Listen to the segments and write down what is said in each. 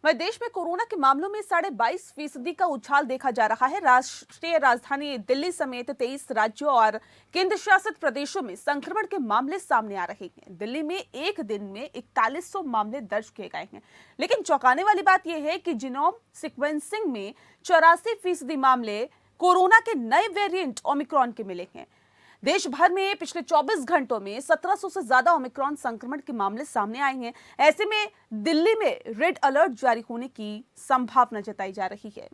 वहीं देश में कोरोना के मामलों में 22.5% का उछाल देखा जा रहा है। राष्ट्रीय राजधानी दिल्ली समेत 23 राज्यों और केंद्र शासित प्रदेशों में संक्रमण के मामले सामने आ रहे हैं। दिल्ली में एक दिन में 4100 मामले दर्ज किए गए हैं। लेकिन चौंकाने वाली बात यह है कि जीनोम सीक्वेंसिंग में 84% मामले कोरोना के नए वेरिएंट ओमिक्रॉन के मिले हैं। देश भर में पिछले 24 घंटों में 1700 से ज्यादा ओमिक्रॉन संक्रमण के मामले सामने आए हैं। ऐसे में दिल्ली में रेड अलर्ट जारी होने की संभावना जताई जा रही है।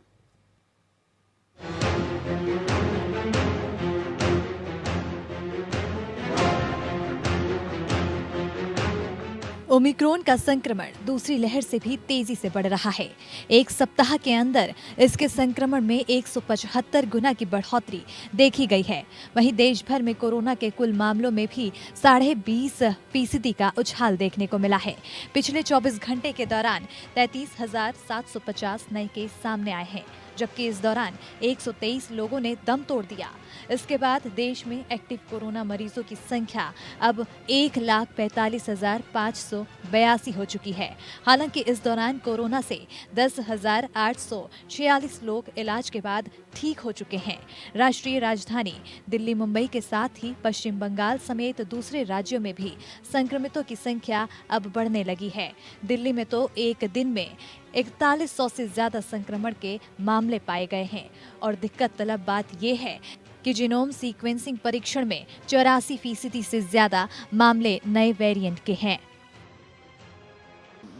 ओमिक्रॉन का संक्रमण दूसरी लहर से भी तेजी से बढ़ रहा है। एक सप्ताह के अंदर इसके संक्रमण में 175 गुना की बढ़ोतरी देखी गई है। वहीं देश भर में कोरोना के कुल मामलों में भी 20.5% का उछाल देखने को मिला है। पिछले 24 घंटे के दौरान 33,750 नए केस सामने आए हैं, जबकि इस दौरान 123 लोगों ने दम तोड़ दिया। इसके बाद देश में एक्टिव कोरोना मरीजों की संख्या अब 1,45,582 हो चुकी है। हालांकि इस दौरान कोरोना से 10,846 लोग इलाज के बाद ठीक हो चुके हैं। राष्ट्रीय राजधानी दिल्ली, मुंबई के साथ ही पश्चिम बंगाल समेत दूसरे राज्यों में भी संक्रमितों की संख्या अब बढ़ने लगी है। दिल्ली में तो एक दिन में 4100 से ज्यादा संक्रमण के मामले पाए गए हैं और दिक्कत तलब बात यह है कि जीनोम सीक्वेंसिंग परीक्षण में 84% से ज्यादा मामले नए वेरिएंट के हैं।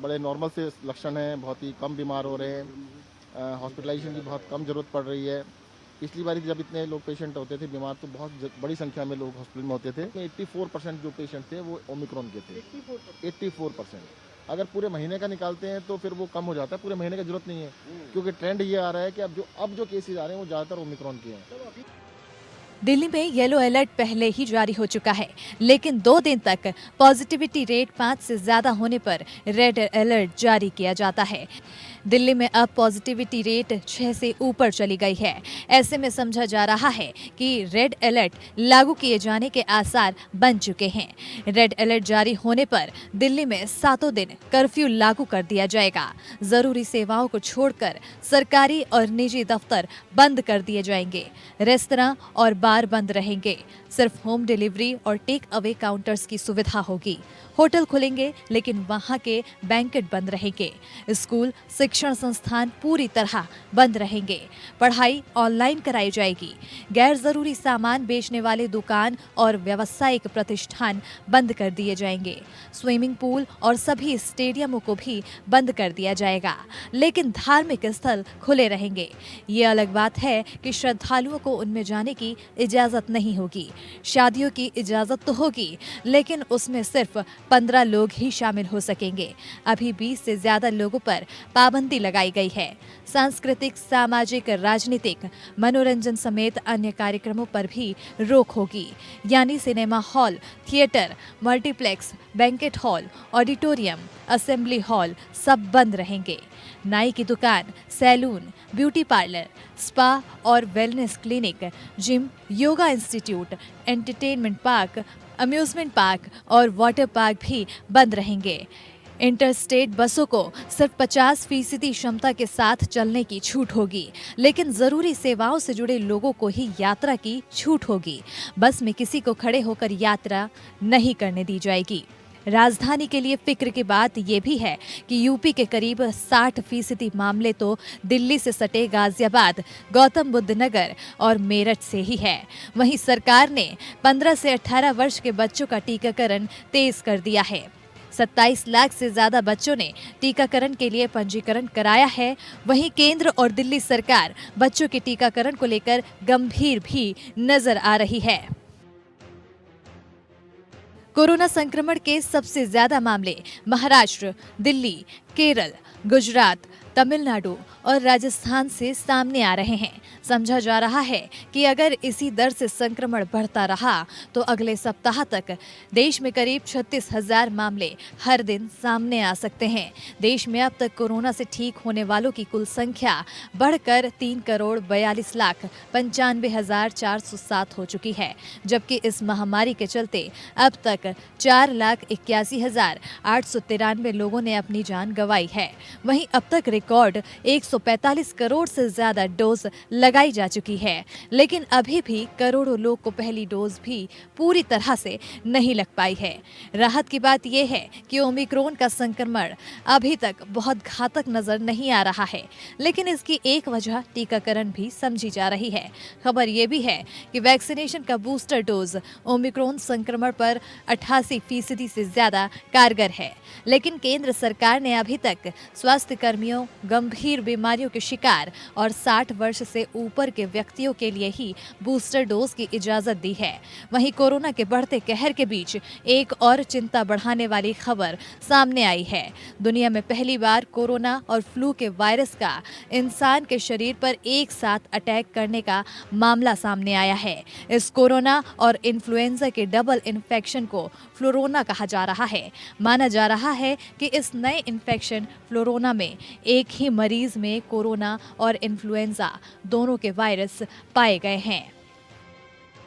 बड़े नॉर्मल से लक्षण हैं, बहुत ही कम बीमार हो रहे हैं, हॉस्पिटलाइजेशन की बहुत कम जरूरत पड़ रही है। पिछली बार जब इतने लोग पेशेंट होते थे बीमार तो बहुत बड़ी संख्या में लोग हॉस्पिटल में होते थे। 84% जो पेशेंट थे वो ओमिक्रॉन के थे। 84%। अगर पूरे महीने का निकालते हैं तो फिर वो कम हो जाता है। पूरे महीने की जरूरत नहीं है, क्योंकि ट्रेंड ये आ रहा है कि अब जो केसेस आ रहे हैं वो ज़्यादातर ओमिक्रॉन के हैं। दिल्ली में येलो अलर्ट पहले ही जारी हो चुका है, लेकिन 2 दिन तक पॉजिटिविटी रेट 5 से ज्यादा होने पर रेड अलर्ट जारी किया जाता है। दिल्ली में अब पॉजिटिविटी रेट 6 से ऊपर चली गई है। ऐसे में समझा जा रहा है कि रेड अलर्ट लागू किए जाने के आसार बन चुके हैं। रेड अलर्ट जारी होने पर दिल्ली में 7 दिन कर्फ्यू लागू कर दिया जाएगा। जरूरी सेवाओं को छोड़कर सरकारी और निजी दफ्तर बंद कर दिए जाएंगे। रेस्तरां और बार बंद रहेंगे। सिर्फ होम डिलीवरी और टेक अवे काउंटर्स की सुविधा होगी। होटल खुलेंगे, लेकिन वहां के बैंकेट बंद रहेंगे। स्कूल, शिक्षण संस्थान पूरी तरह बंद रहेंगे। पढ़ाई ऑनलाइन कराई जाएगी। गैर जरूरी सामान बेचने वाले दुकान और व्यावसायिक प्रतिष्ठान बंद कर दिए जाएंगे। स्विमिंग पूल और सभी स्टेडियमों को भी बंद कर दिया जाएगा, लेकिन धार्मिक स्थल खुले रहेंगे। ये अलग बात है कि श्रद्धालुओं को उनमें जाने की इजाजत नहीं होगी। शादियों की इजाजत तो होगी, लेकिन उसमें सिर्फ 15 लोग ही शामिल हो सकेंगे। अभी 20 से ज्यादा लोगों पर पाबंदी लगाई गई है। सांस्कृतिक, सामाजिक, राजनीतिक, मनोरंजन समेत अन्य कार्यक्रमों पर भी रोक होगी। यानी cinema hall, theatre, multiplex, banquet hall, auditorium, assembly hall सब बंद रहेंगे। नाई की दुकान, सैलून, ब्यूटी पार्लर, स्पा और wellness clinic, gym, yoga institute, entertainment park, amusement park और वाटर पार्क भी बंद रहेंगे। इंटरस्टेट बसों को सिर्फ 50% क्षमता के साथ चलने की छूट होगी, लेकिन जरूरी सेवाओं से जुड़े लोगों को ही यात्रा की छूट होगी। बस में किसी को खड़े होकर यात्रा नहीं करने दी जाएगी। राजधानी के लिए फिक्र की बात यह भी है कि यूपी के करीब 60% मामले तो दिल्ली से सटे गाजियाबाद, गौतम बुद्ध नगर और मेरठ से ही है। वहीं सरकार ने 15 से 18 वर्ष के बच्चों का टीकाकरण तेज कर दिया है। 27 लाख से ज्यादा बच्चों ने टीकाकरण के लिए पंजीकरण कराया है। वहीं केंद्र और दिल्ली सरकार बच्चों के टीकाकरण को लेकर गंभीर भी नजर आ रही है। कोरोना संक्रमण के सबसे ज्यादा मामले महाराष्ट्र, दिल्ली, केरल, गुजरात, तमिलनाडु और राजस्थान से सामने आ रहे हैं। समझा जा रहा है कि अगर इसी दर से संक्रमण बढ़ता रहा तो अगले सप्ताह तक देश में करीब 36,000 मामले हर दिन सामने आ सकते हैं। देश में अब तक कोरोना से ठीक होने वालों की कुल संख्या बढ़कर 3,42,95,407 हो चुकी है, जबकि इस महामारी के चलते अब तक 4,81,893 लोगों ने अपनी जान गंवाई है। वहीं अब तक रिकॉर्ड 145 करोड़ से ज्यादा डोज लगाई जा चुकी है, लेकिन अभी भी करोड़ों लोग को पहली डोज भी पूरी तरह से नहीं लग पाई है। राहत की बात यह है कि ओमिक्रॉन का संक्रमण अभी तक बहुत घातक नजर नहीं आ रहा है, लेकिन इसकी एक वजह टीकाकरण भी समझी जा रही है। खबर यह भी है कि वैक्सीनेशन का बूस्टर डोज ओमिक्रॉन संक्रमण पर 88% से ज्यादा कारगर है, लेकिन केंद्र सरकार ने अभी तक स्वास्थ्य कर्मियों, गंभीर बीमारियों के शिकार और 60 वर्ष से ऊपर के व्यक्तियों के लिए ही बूस्टर डोज की इजाजत दी है। वहीं कोरोना के बढ़ते कहर के बीच एक और चिंता बढ़ाने वाली खबर सामने आई है। दुनिया में पहली बार कोरोना और फ्लू के वायरस का इंसान के शरीर पर एक साथ अटैक करने का मामला सामने आया है। इस कोरोना और इन्फ्लुएंजा के डबल इन्फेक्शन को फ्लोरोना कहा जा रहा है। माना जा रहा है कि इस नए इन्फेक्शन फ्लोरोना में एक ही मरीज में कोरोना और इन्फ्लुएंजा दोनों के वायरस पाए गए हैं।